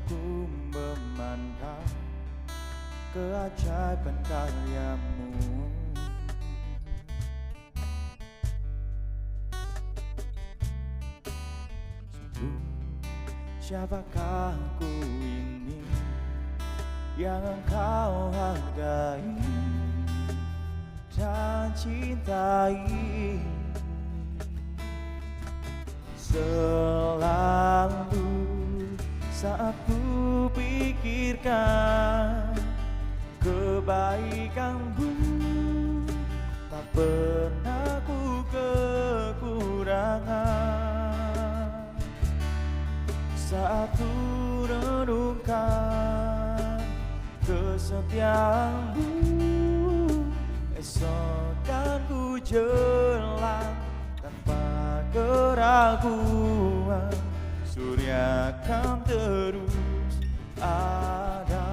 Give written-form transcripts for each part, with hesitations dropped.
mataku memandang keajaiban karyamu. Sungguh, siapakah aku ini yang engkau hargai dan cintai? Selalu saat ku pikirkan kebaikanmu, tak pernah ku kekurangan. Saat ku renungkan kesetiaanmu, esok kan ku jelang tanpa keraguan, surya kan terus ada.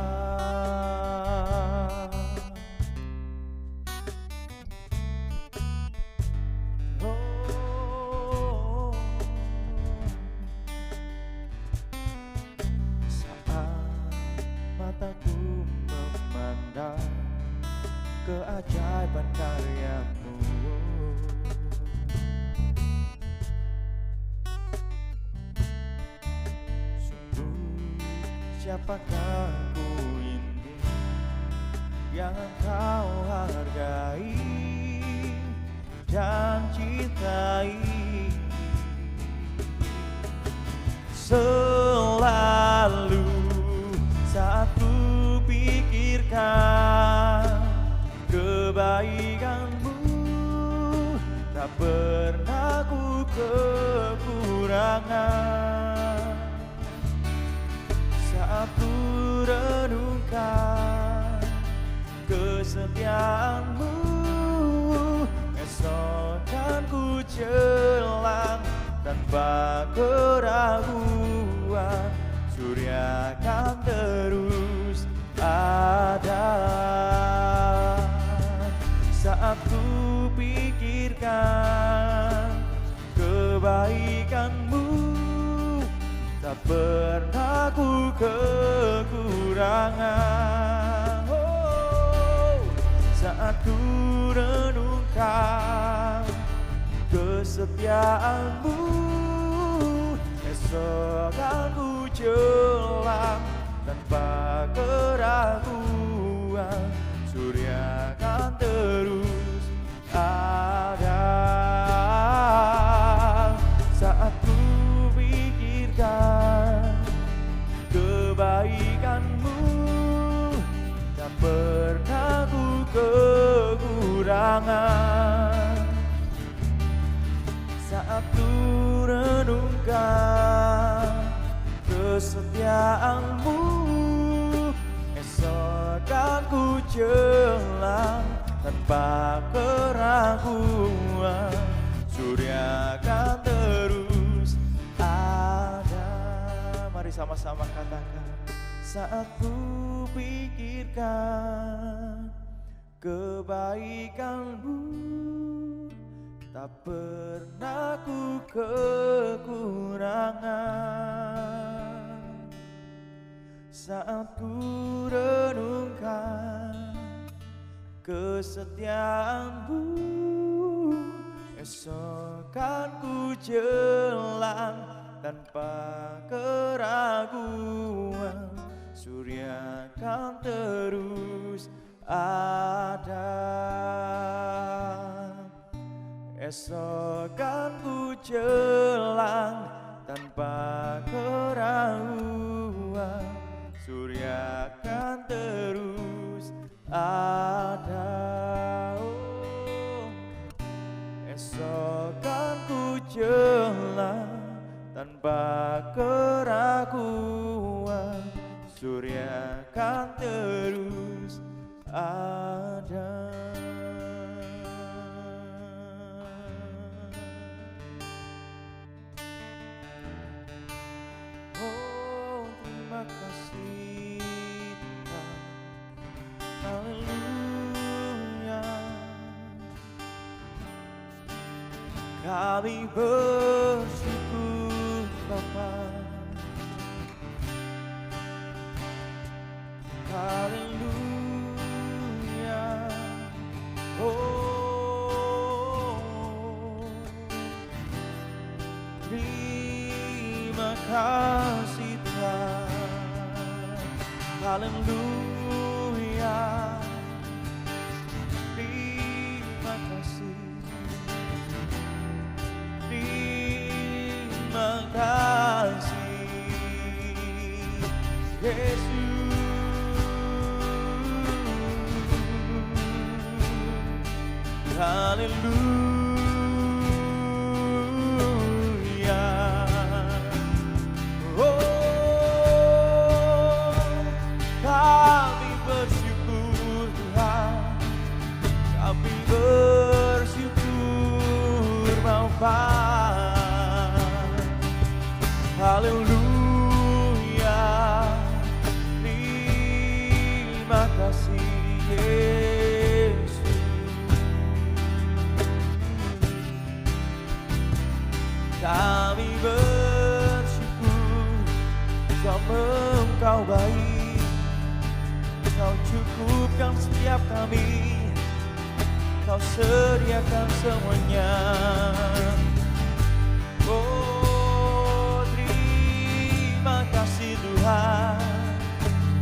Oh, saat mataku memandang keajaiban karyamu, siapakah aku ini yang engkau hargai dan cintai? Selalu saat ku pikirkan kebaikanmu, tak pernah ku kekurangan. Saat ku renungkan kesetiaanmu, esok kan ku jelang tanpa keraguan, surya kan terus ada. Saat ku pikirkan kebaikanmu, tak pernah ku kekurangan. Oh, saat ku renungkan kesetiaanmu, esok kan ku jelang tanpa keraguan, surya kan terus ada. Saat ku pikirkan kebaikanmu, tak pernah ku kekurangan. Saat ku renungkan kesetiaanmu, esok kan ku jelang tanpa keraguan, surya kan terus ada. Mari sama-sama katakan, saat ku pikirkan kebaikanmu, tak pernah ku kekurangan. Saat ku renungkan kesetiaanmu, esok kan ku jelang tanpa keraguan, surya kan terus ada. Esok kan ku jelang tanpa keraguan, surya kan terus ada. Oh, esok kan ku jelang tanpa keraguan, surya kan terus ada. Oh, terima kasih Tuhan. Haleluya. Kami bersyukur Bapa, haleluya. Terima kasih, terima kasih Yesus. Haleluya. Oh, kami bersyukur Tuhan, kami bersyukur Bapa. Haleluya. Terima kasih Yesus. Kami bersyukur sama Engkau baik, Kau cukupkan setiap kami, Kau sediakan semuanya. Oh, terima kasih Tuhan,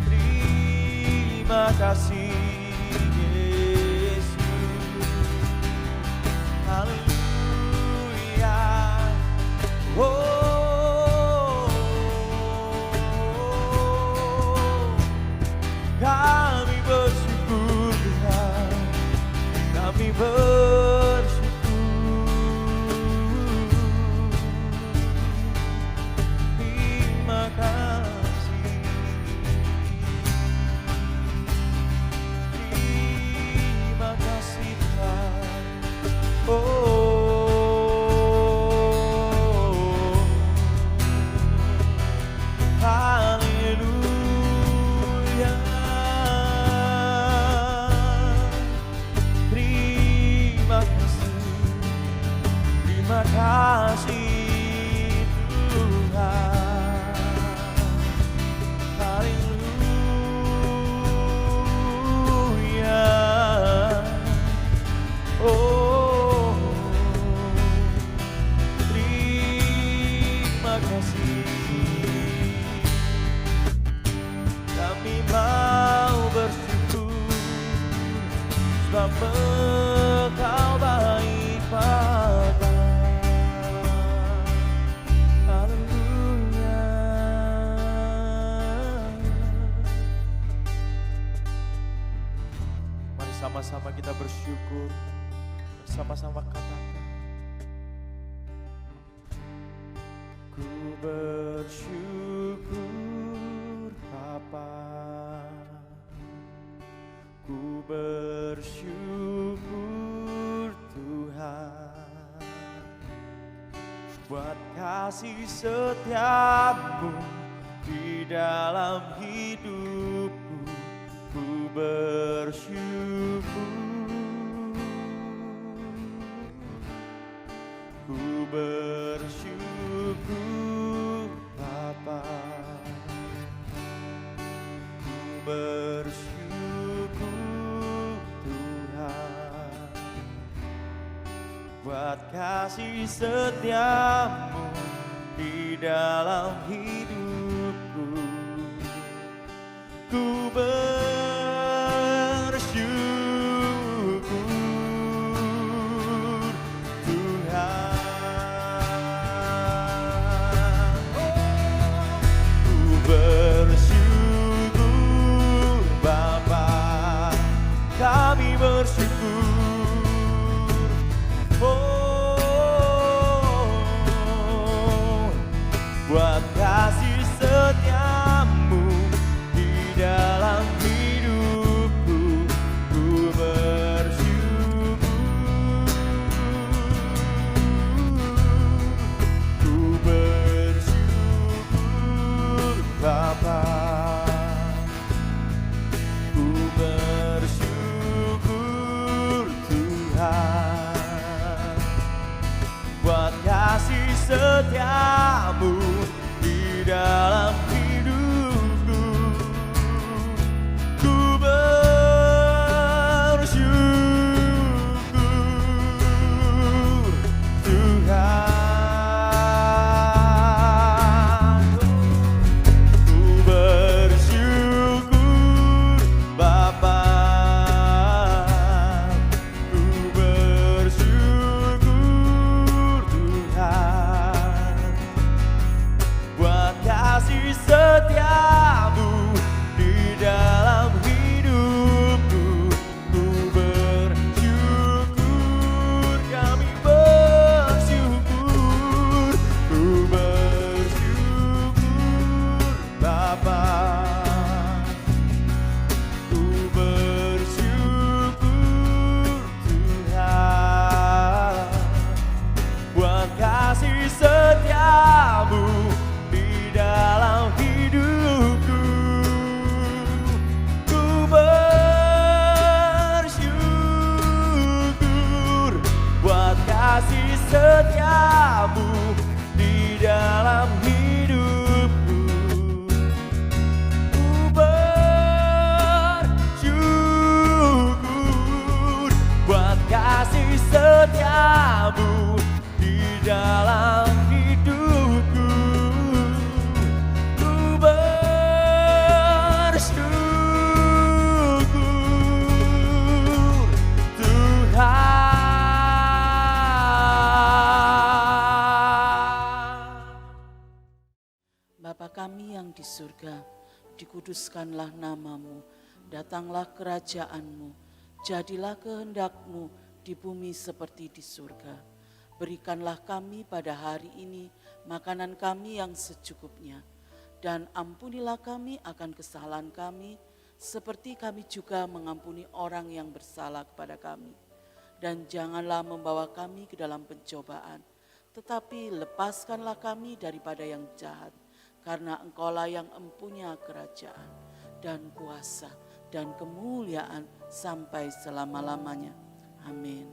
terima kasih Yesus. Haleluya. Oh, kami bersyukur Tuhan, kami bersyukur. Terima kasih, terima kasih Tuhan. Oh, haleluya. Terima kasih Tuhan. Haleluya. Oh, terima kasih. Kami mau bersyukur sebab Engkau baik Bapa. Haleluya. Mari sama-sama kita bersyukur, bersama-sama katakan, ku bersyukur Bapa, ku bersyukur Tuhan, buat kasih setiamu di dalam hidupku. Ku bersyukur, ku bersyukur Bapa, ku bersyukur Tuhan, buat kasih setiamu di dalam hidupku. Ku bersyukur Tuhan, ku bersyukur Bapa, kami bersyukur. Oh, buat kasih setiamu di dalam hidupku. Ku bersyukur, ku bersyukur Bapa, ku bersyukur Tuhan, buat kasih setiamu di dalam hidupku. Ku bersyukur Tuhan, ku bersyukur di surga. Dikuduskanlah namamu, datanglah kerajaanmu, jadilah kehendakmu di bumi seperti di surga. Berikanlah kami pada hari ini makanan kami yang secukupnya, dan ampunilah kami akan kesalahan kami, seperti kami juga mengampuni orang yang bersalah kepada kami. Dan janganlah membawa kami ke dalam pencobaan, tetapi lepaskanlah kami daripada yang jahat, karena Engkaulah yang empunya kerajaan dan kuasa dan kemuliaan sampai selama-lamanya. Amin.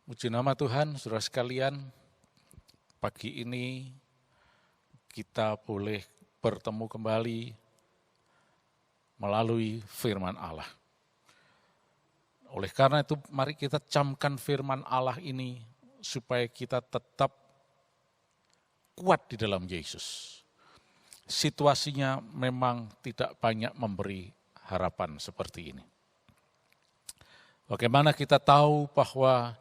Puji nama Tuhan, saudara sekalian, pagi ini kita boleh bertemu kembali melalui firman Allah. Oleh karena itu, mari kita camkan firman Allah ini supaya kita tetap kuat di dalam Yesus. Situasinya memang tidak banyak memberi harapan seperti ini. Bagaimana kita tahu bahwa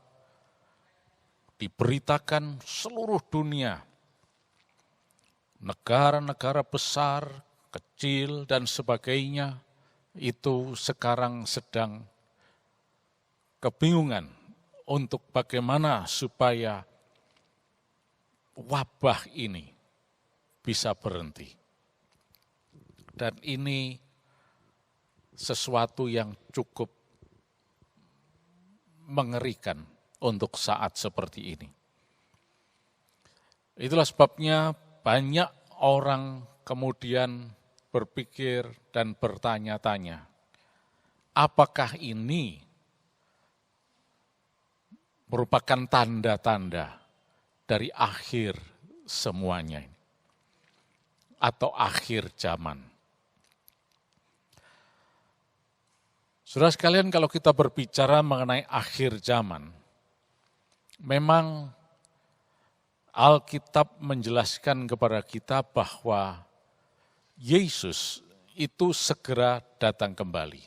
diberitakan seluruh dunia, negara-negara besar, kecil, dan sebagainya, itu sekarang sedang kebingungan untuk bagaimana supaya wabah ini bisa berhenti. Dan ini sesuatu yang cukup mengerikan untuk saat seperti ini. Itulah sebabnya banyak orang kemudian berpikir dan bertanya-tanya, apakah ini merupakan tanda-tanda dari akhir semuanya ini, atau akhir zaman. Saudara sekalian, kalau kita berbicara mengenai akhir zaman, memang Alkitab menjelaskan kepada kita bahwa Yesus itu segera datang kembali.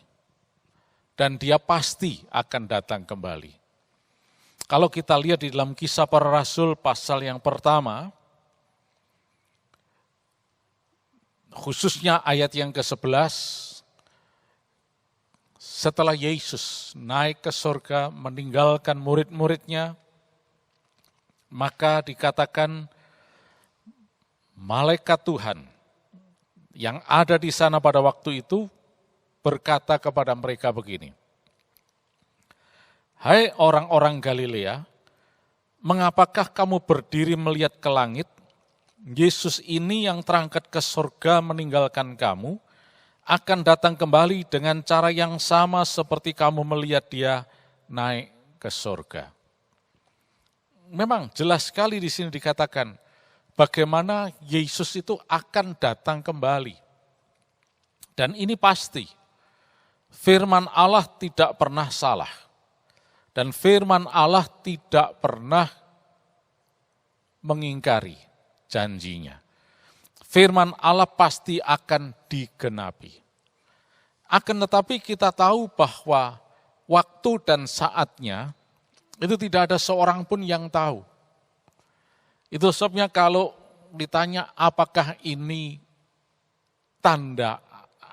Dan dia pasti akan datang kembali. Kalau kita lihat di dalam Kisah Para Rasul pasal yang pertama, khususnya ayat yang ke-11, setelah Yesus naik ke surga meninggalkan murid-muridnya, maka dikatakan malaikat Tuhan yang ada di sana pada waktu itu berkata kepada mereka begini, "Hai orang-orang Galilea, mengapakah kamu berdiri melihat ke langit? Yesus ini yang terangkat ke surga meninggalkan kamu, akan datang kembali dengan cara yang sama seperti kamu melihat dia naik ke surga." Memang jelas sekali di sini dikatakan bagaimana Yesus itu akan datang kembali. Dan ini pasti, firman Allah tidak pernah salah. Dan firman Allah tidak pernah mengingkari janjinya. Firman Allah pasti akan digenapi. Akan tetapi kita tahu bahwa waktu dan saatnya itu tidak ada seorang pun yang tahu. Itu sebabnya kalau ditanya apakah ini tanda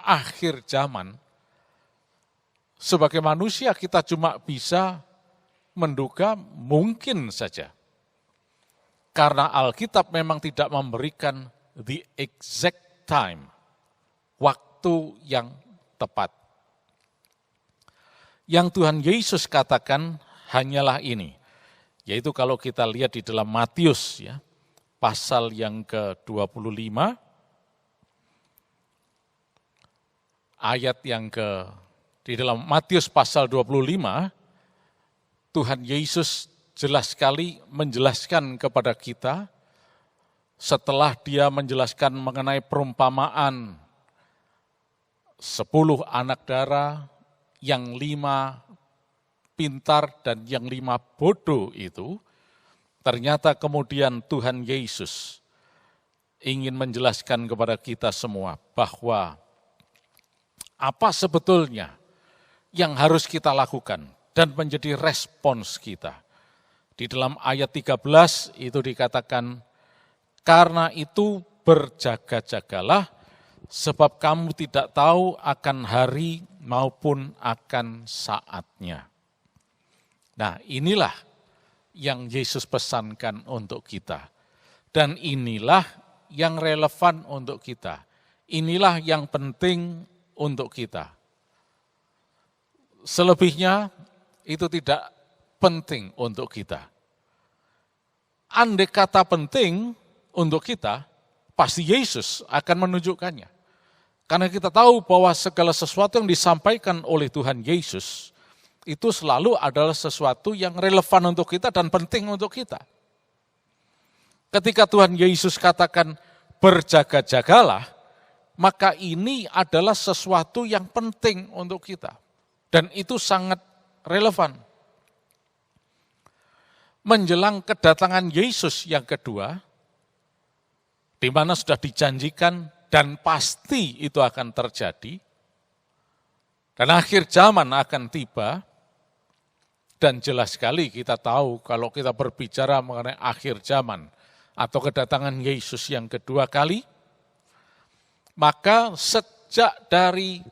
akhir zaman, sebagai manusia kita cuma bisa menduga mungkin saja. Karena Alkitab memang tidak memberikan the exact time, waktu yang tepat. Yang Tuhan Yesus katakan hanyalah ini, yaitu kalau kita lihat di dalam Matius ya, pasal yang ke-25, ayat yang di dalam Matius pasal 25, Tuhan Yesus jelas sekali menjelaskan kepada kita setelah dia menjelaskan mengenai perumpamaan 10 anak dara, yang 5 pintar dan yang 5 bodoh itu, ternyata kemudian Tuhan Yesus ingin menjelaskan kepada kita semua bahwa apa sebetulnya yang harus kita lakukan dan menjadi respons kita. Di dalam ayat 13 itu dikatakan, karena itu berjaga-jagalah, sebab kamu tidak tahu akan hari maupun akan saatnya. Nah, inilah yang Yesus pesankan untuk kita. Dan inilah yang relevan untuk kita. Inilah yang penting untuk kita. Selebihnya itu tidak penting untuk kita. Andai kata penting untuk kita, pasti Yesus akan menunjukkannya. Karena kita tahu bahwa segala sesuatu yang disampaikan oleh Tuhan Yesus, itu selalu adalah sesuatu yang relevan untuk kita dan penting untuk kita. Ketika Tuhan Yesus katakan berjaga-jagalah, maka ini adalah sesuatu yang penting untuk kita. Dan itu sangat relevan. Menjelang kedatangan Yesus yang kedua, di mana sudah dijanjikan dan pasti itu akan terjadi, dan akhir zaman akan tiba, dan jelas sekali kita tahu kalau kita berbicara mengenai akhir zaman atau kedatangan Yesus yang kedua kali, maka sejak dari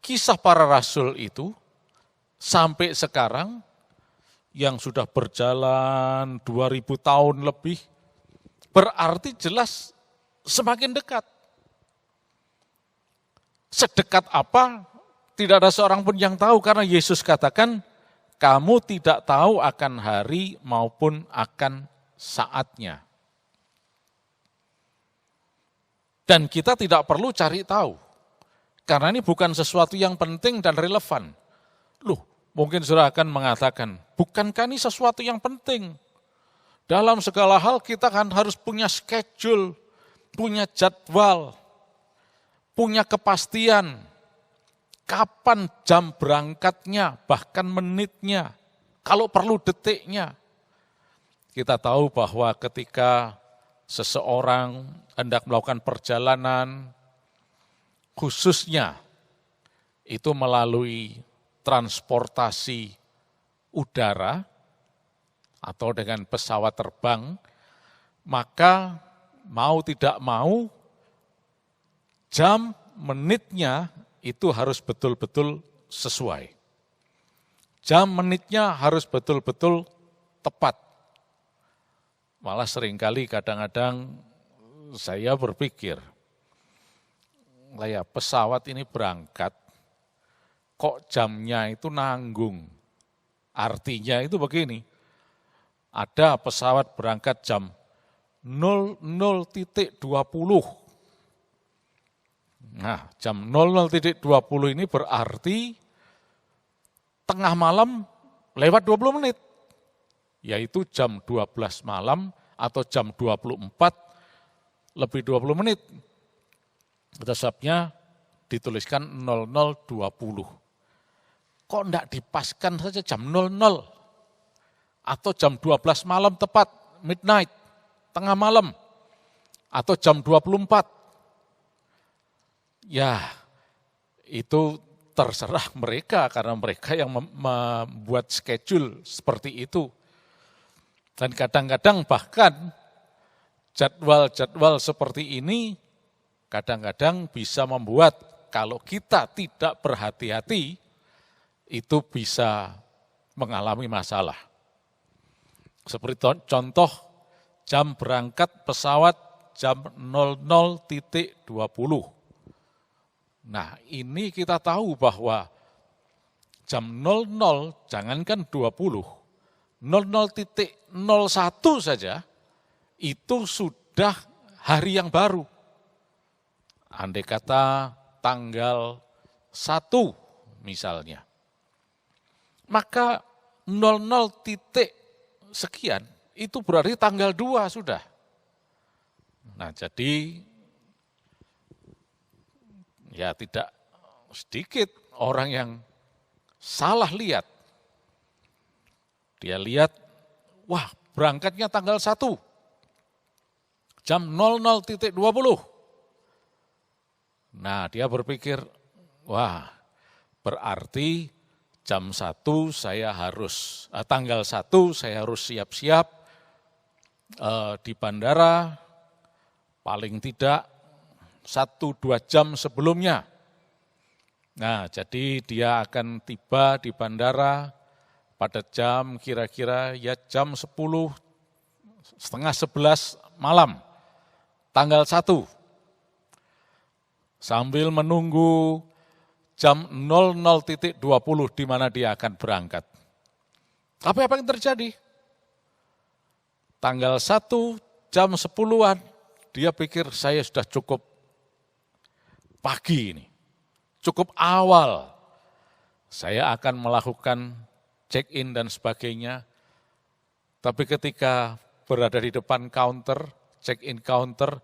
kisah para rasul itu sampai sekarang yang sudah berjalan 2000 tahun lebih, berarti jelas semakin dekat. Sedekat apa? Tidak ada seorang pun yang tahu karena Yesus katakan, kamu tidak tahu akan hari maupun akan saatnya. Dan kita tidak perlu cari tahu, karena ini bukan sesuatu yang penting dan relevan. Loh, mungkin saudara akan mengatakan, bukankah ini sesuatu yang penting? Dalam segala hal kita kan harus punya schedule, punya jadwal, punya kepastian, kapan jam berangkatnya, bahkan menitnya, kalau perlu detiknya. Kita tahu bahwa ketika seseorang hendak melakukan perjalanan, khususnya itu melalui transportasi udara atau dengan pesawat terbang, maka mau tidak mau jam menitnya itu harus betul-betul sesuai. Jam menitnya harus betul-betul tepat. Malah seringkali kadang-kadang saya berpikir, lah ya pesawat ini berangkat, kok jamnya itu nanggung. Artinya itu begini, ada pesawat berangkat jam 00.20. Nah, jam 00.20 ini berarti tengah malam lewat 20 menit, yaitu jam 12 malam atau jam 24 lebih 20 menit. Itu sebabnya dituliskan 00.20. Kok enggak dipaskan saja jam 00 atau jam 12 malam tepat, midnight, tengah malam, atau jam 24. Ya, itu terserah mereka karena mereka yang membuat schedule seperti itu. Dan kadang-kadang bahkan jadwal-jadwal seperti ini kadang-kadang bisa membuat kalau kita tidak berhati-hati itu bisa mengalami masalah. Seperti contoh jam berangkat pesawat jam 00.20. Nah, ini kita tahu bahwa jam 00 jangankan 20, 00.01 saja itu sudah hari yang baru. Andai kata tanggal 1 misalnya. Maka 00 titik sekian itu berarti tanggal 2 sudah. Nah, jadi ya tidak sedikit orang yang salah lihat. Dia lihat, wah berangkatnya tanggal 1, jam 00.20. Nah dia berpikir, wah berarti jam 1 saya harus, tanggal 1 saya harus siap-siap di bandara, paling tidak 1-2 jam sebelumnya. Nah, jadi dia akan tiba di bandara pada jam kira-kira ya jam 10, setengah 11 malam, tanggal 1. Sambil menunggu jam 00.20 di mana dia akan berangkat. Tapi apa yang terjadi? Tanggal 1 jam 10-an, dia pikir saya sudah cukup pagi ini. Cukup awal, saya akan melakukan check-in dan sebagainya. Tapi ketika berada di depan counter, check-in counter,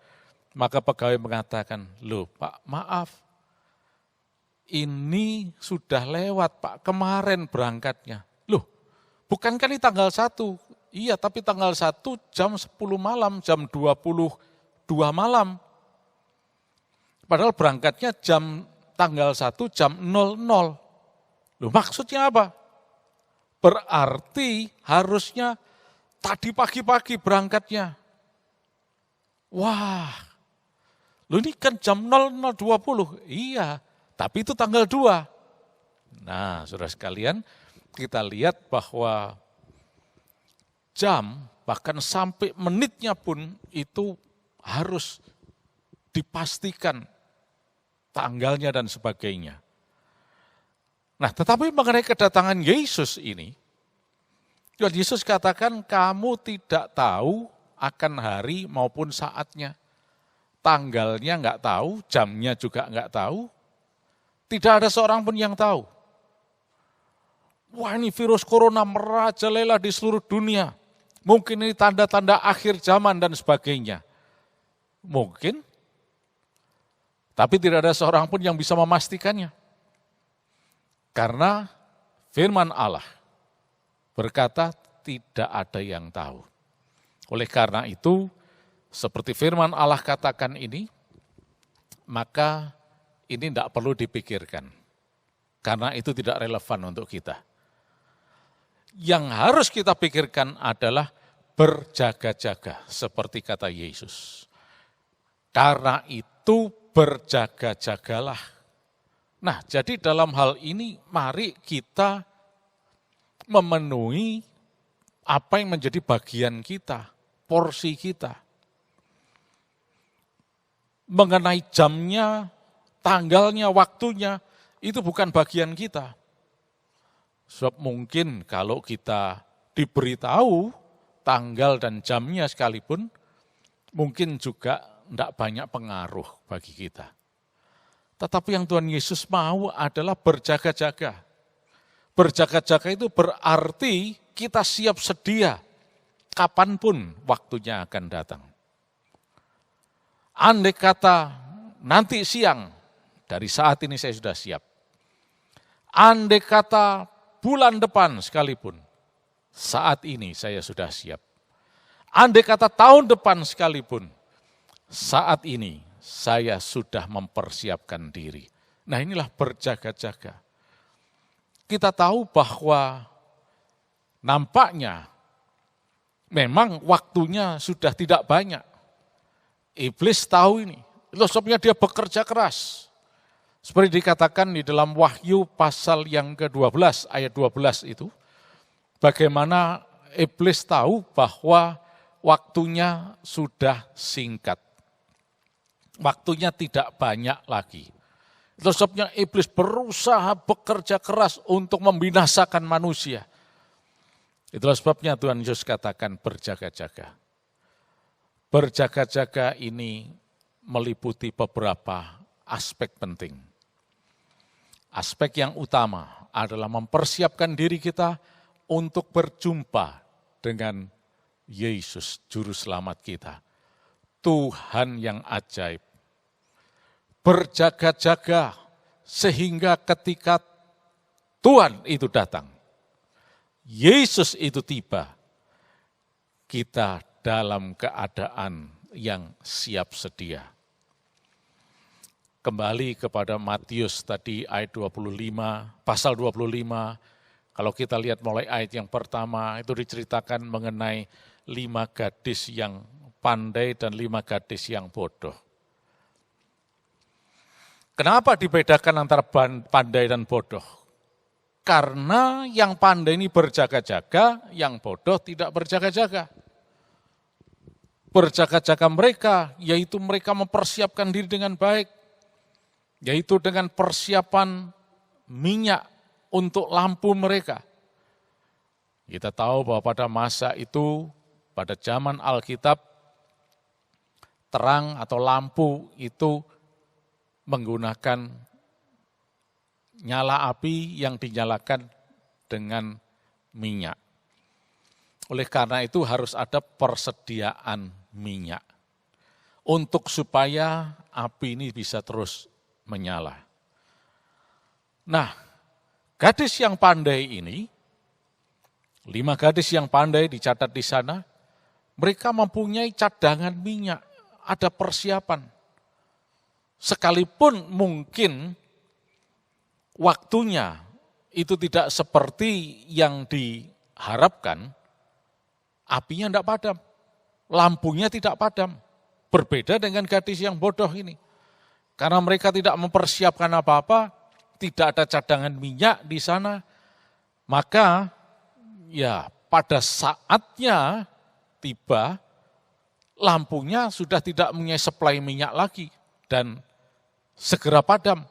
maka pegawai mengatakan, loh Pak, maaf, ini sudah lewat Pak, kemarin berangkatnya. Loh, bukankah ini tanggal 1? Iya, tapi tanggal 1 jam 10 malam, jam 22 malam. Padahal berangkatnya tanggal 1 jam 00. Loh, maksudnya apa? Berarti harusnya tadi pagi-pagi berangkatnya. Wah, loh ini kan jam 00.20. Iya, tapi itu tanggal 2. Nah, saudara sekalian, kita lihat bahwa jam, bahkan sampai menitnya pun itu harus dipastikan tanggalnya dan sebagainya. Nah, tetapi mengenai kedatangan Yesus ini, Tuhan Yesus katakan kamu tidak tahu akan hari maupun saatnya. Tanggalnya enggak tahu, jamnya juga enggak tahu. Tidak ada seorang pun yang tahu. Wah, ini virus corona merajalela di seluruh dunia. Mungkin ini tanda-tanda akhir zaman dan sebagainya. Mungkin. Tapi tidak ada seorang pun yang bisa memastikannya. Karena firman Allah berkata tidak ada yang tahu. Oleh karena itu, seperti firman Allah katakan ini, maka ini tidak perlu dipikirkan. Karena itu tidak relevan untuk kita. Yang harus kita pikirkan adalah berjaga-jaga, seperti kata Yesus. Karena itu berjaga-jagalah. Nah, jadi dalam hal ini mari kita memenuhi apa yang menjadi bagian kita, porsi kita. Mengenai jamnya, tanggalnya, waktunya, itu bukan bagian kita. Sebab mungkin kalau kita diberitahu tanggal dan jamnya sekalipun, mungkin juga tidak banyak pengaruh bagi kita. Tetapi yang Tuhan Yesus mau adalah berjaga-jaga. Berjaga-jaga itu berarti kita siap sedia kapanpun waktunya akan datang. Andai kata nanti siang, dari saat ini saya sudah siap. Andai kata bulan depan sekalipun, saat ini saya sudah siap. Andai kata tahun depan sekalipun, saat ini saya sudah mempersiapkan diri. Nah, inilah berjaga-jaga. Kita tahu bahwa nampaknya memang waktunya sudah tidak banyak. Iblis tahu ini, itu sebabnya dia bekerja keras. Seperti dikatakan di dalam Wahyu pasal yang ke-12, ayat 12 itu, bagaimana iblis tahu bahwa waktunya sudah singkat. Waktunya tidak banyak lagi. Itu sebabnya iblis berusaha bekerja keras untuk membinasakan manusia. Itulah sebabnya Tuhan Yesus katakan berjaga-jaga. Berjaga-jaga ini meliputi beberapa aspek penting. Aspek yang utama adalah mempersiapkan diri kita untuk berjumpa dengan Yesus, Juru Selamat kita. Tuhan yang ajaib. Berjaga-jaga sehingga ketika Tuhan itu datang, Yesus itu tiba, kita dalam keadaan yang siap sedia. Kembali kepada Matius tadi ayat 25, pasal 25, kalau kita lihat mulai ayat yang pertama, itu diceritakan mengenai 5 gadis yang pandai dan 5 gadis yang bodoh. Kenapa dibedakan antara pandai dan bodoh? Karena yang pandai ini berjaga-jaga, yang bodoh tidak berjaga-jaga. Berjaga-jaga mereka, yaitu mereka mempersiapkan diri dengan baik, yaitu dengan persiapan minyak untuk lampu mereka. Kita tahu bahwa pada masa itu, pada zaman Alkitab, terang atau lampu itu menggunakan nyala api yang dinyalakan dengan minyak. Oleh karena itu harus ada persediaan minyak untuk supaya api ini bisa terus menyala. Nah, gadis yang pandai ini, 5 gadis yang pandai dicatat di sana, mereka mempunyai cadangan minyak, ada persiapan. Sekalipun mungkin waktunya itu tidak seperti yang diharapkan, apinya tidak padam, lampunya tidak padam. Berbeda dengan gadis yang bodoh ini. Karena mereka tidak mempersiapkan apa-apa, tidak ada cadangan minyak di sana, maka ya pada saatnya tiba, lampunya sudah tidak punya supply minyak lagi dan segera padam.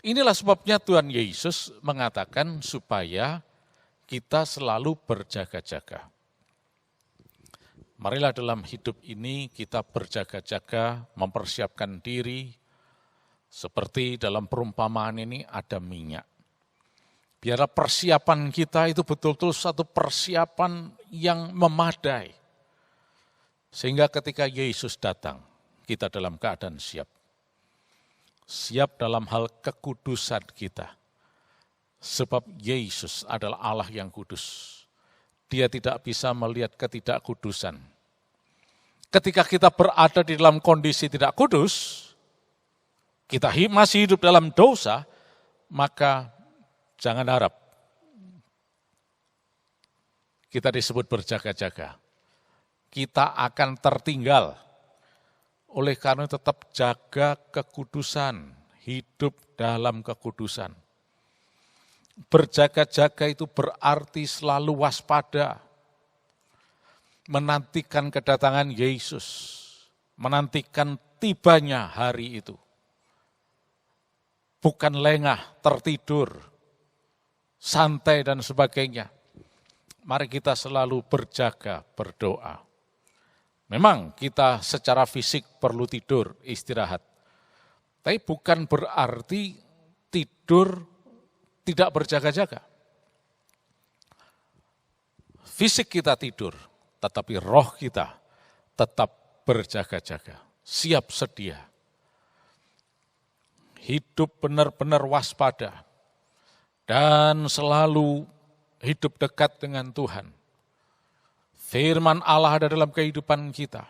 Inilah sebabnya Tuhan Yesus mengatakan supaya kita selalu berjaga-jaga. Marilah dalam hidup ini kita berjaga-jaga, mempersiapkan diri, seperti dalam perumpamaan ini ada minyak. Biarlah persiapan kita itu betul-betul satu persiapan yang memadai. Sehingga ketika Yesus datang, kita dalam keadaan siap. Siap dalam hal kekudusan kita. Sebab Yesus adalah Allah yang kudus. Dia tidak bisa melihat ketidakkudusan. Ketika kita berada di dalam kondisi tidak kudus, kita masih hidup dalam dosa, maka jangan harap kita disebut berjaga-jaga. Kita akan tertinggal. Oleh karena tetap jaga kekudusan, hidup dalam kekudusan. Berjaga-jaga itu berarti selalu waspada, menantikan kedatangan Yesus, menantikan tibanya hari itu. Bukan lengah, tertidur, santai dan sebagainya. Mari kita selalu berjaga, berdoa. Memang kita secara fisik perlu tidur, istirahat. Tapi bukan berarti tidur tidak berjaga-jaga. Fisik kita tidur, tetapi roh kita tetap berjaga-jaga, siap sedia. Hidup benar-benar waspada dan selalu hidup dekat dengan Tuhan. Firman Allah ada dalam kehidupan kita.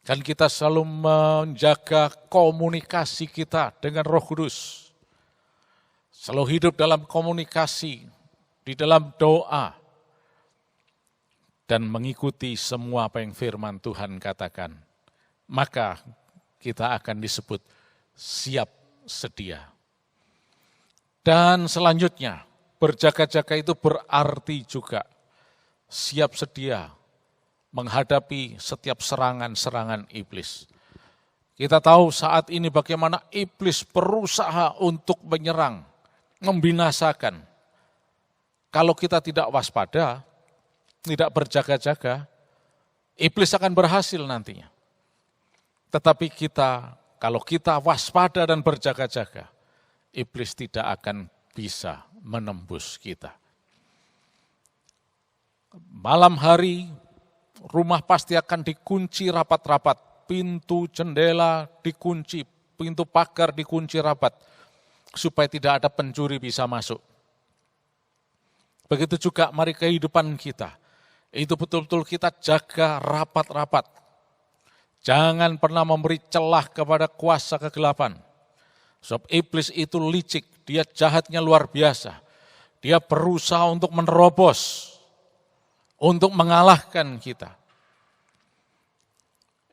Dan kita selalu menjaga komunikasi kita dengan Roh Kudus. Selalu hidup dalam komunikasi, di dalam doa. Dan mengikuti semua apa yang firman Tuhan katakan. Maka kita akan disebut siap sedia. Dan selanjutnya, berjaga-jaga itu berarti juga siap sedia menghadapi setiap serangan-serangan iblis. Kita tahu saat ini bagaimana iblis berusaha untuk menyerang, membinasakan. Kalau kita tidak waspada, tidak berjaga-jaga, iblis akan berhasil nantinya. Tetapi kalau kita waspada dan berjaga-jaga, iblis tidak akan bisa menembus kita. Malam hari, rumah pasti akan dikunci rapat-rapat, pintu jendela dikunci, pintu pagar dikunci rapat, supaya tidak ada pencuri bisa masuk. Begitu juga mari kehidupan kita, itu betul-betul kita jaga rapat-rapat. Jangan pernah memberi celah kepada kuasa kegelapan. Sebab iblis itu licik, dia jahatnya luar biasa. Dia berusaha untuk menerobos, untuk mengalahkan kita.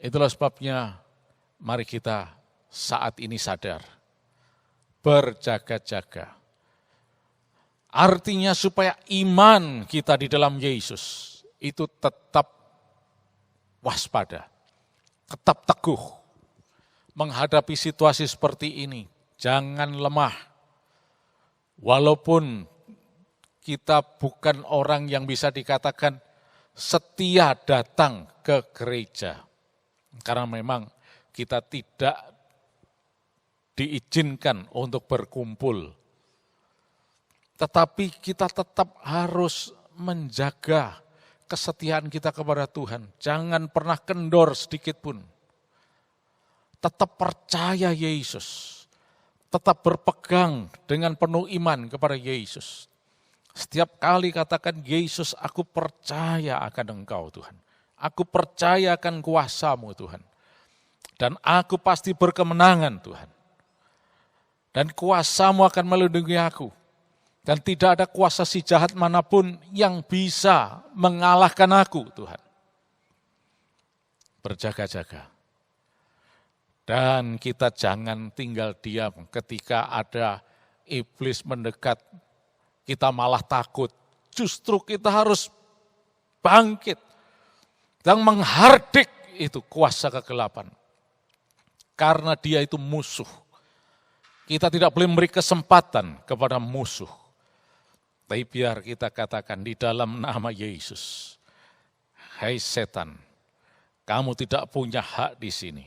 Itulah sebabnya mari kita saat ini sadar, berjaga-jaga. Artinya supaya iman kita di dalam Yesus itu tetap waspada, tetap teguh menghadapi situasi seperti ini. Jangan lemah, walaupun kita bukan orang yang bisa dikatakan setia datang ke gereja. Karena memang kita tidak diizinkan untuk berkumpul. Tetapi kita tetap harus menjaga kesetiaan kita kepada Tuhan. Jangan pernah kendor sedikit pun. Tetap percaya Yesus. Tetap berpegang dengan penuh iman kepada Yesus. Setiap kali katakan, Yesus, aku percaya akan Engkau Tuhan. Aku percaya akan kuasa-Mu Tuhan. Dan aku pasti berkemenangan Tuhan. Dan kuasa-Mu akan melindungi aku. Dan tidak ada kuasa si jahat manapun yang bisa mengalahkan aku Tuhan. Berjaga-jaga. Dan kita jangan tinggal diam ketika ada iblis mendekat. Kita malah takut, justru kita harus bangkit dan menghardik itu kuasa kegelapan. Karena dia itu musuh. Kita tidak boleh memberi kesempatan kepada musuh. Tapi biar kita katakan di dalam nama Yesus, hai setan, kamu tidak punya hak di sini.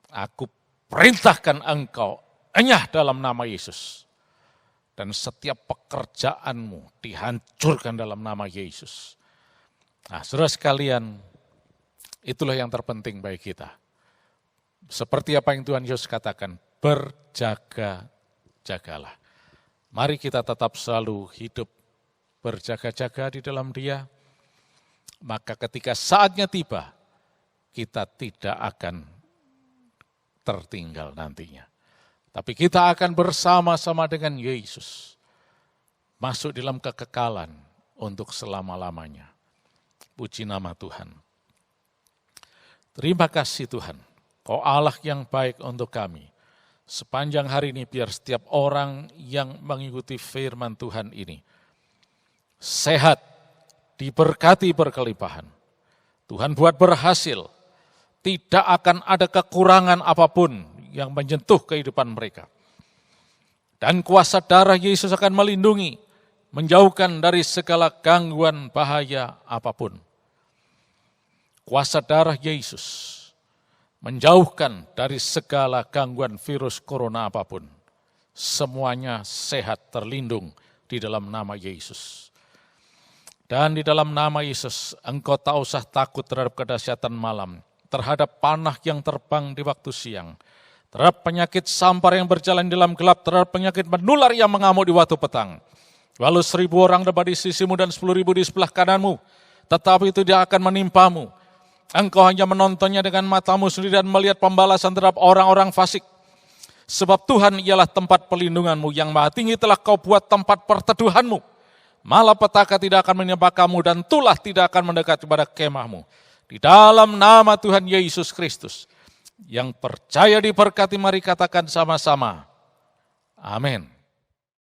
Aku perintahkan engkau enyah dalam nama Yesus. Dan setiap pekerjaanmu dihancurkan dalam nama Yesus. Nah, saudara sekalian, itulah yang terpenting bagi kita. Seperti apa yang Tuhan Yesus katakan, berjaga-jagalah. Mari kita tetap selalu hidup berjaga-jaga di dalam Dia. Maka ketika saatnya tiba, kita tidak akan tertinggal nantinya. Tapi kita akan bersama-sama dengan Yesus masuk dalam kekekalan untuk selama-lamanya. Puji nama Tuhan. Terima kasih Tuhan, Kau Allah yang baik untuk kami. Sepanjang hari ini biar setiap orang yang mengikuti firman Tuhan ini sehat, diberkati berkelimpahan. Tuhan buat berhasil, tidak akan ada kekurangan apapun yang menyentuh kehidupan mereka. Dan kuasa darah Yesus akan melindungi, menjauhkan dari segala gangguan bahaya apapun. Kuasa darah Yesus menjauhkan dari segala gangguan virus corona apapun. Semuanya sehat, terlindung di dalam nama Yesus. Dan di dalam nama Yesus, engkau tak usah takut terhadap kedahsyatan malam, terhadap panah yang terbang di waktu siang, terhadap penyakit sampar yang berjalan di dalam gelap, terhadap penyakit menular yang mengamuk di waktu petang. Walau 1.000 orang dapat di sisimu dan 10.000 di sebelah kananmu, tetapi itu tidak akan menimpamu. Engkau hanya menontonnya dengan matamu sendiri dan melihat pembalasan terhadap orang-orang fasik. Sebab Tuhan ialah tempat pelindunganmu, yang maha tinggi telah kau buat tempat perteduhanmu. Malapetaka tidak akan menimpa kamu dan tulah tidak akan mendekat kepada kemahmu. Di dalam nama Tuhan Yesus Kristus, yang percaya diberkati, mari katakan sama-sama. Amin.